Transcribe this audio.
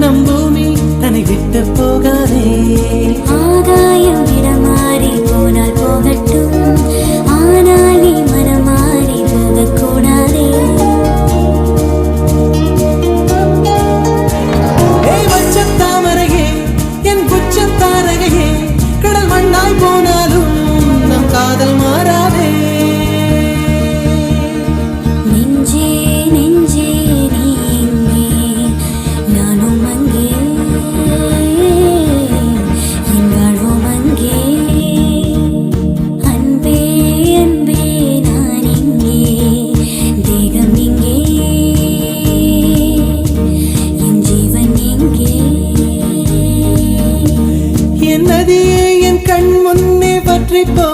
நம் பூமி தன்னை விட்டு போகாதே. ஆகாயம் இடமாறி போனால் போகட்டும், ஆனால் நீ மனமாறி போகக்கூடாதே. தாமரையே என் புச்சத்தாரகையே, கடல் மண்ணாய் போனாலும் நம் காதல் மாறாதே. நெஞ்சே நெஞ்சே நீ எங்கே, நானும் அங்கே, என் வாழ்வும் அங்கே. அன்பே அன்பே நான் இங்கே, தேகம் இங்கே, என் ஜீவன் எங்கே. என் நதியே என் கண் முன்னே பற்றி போ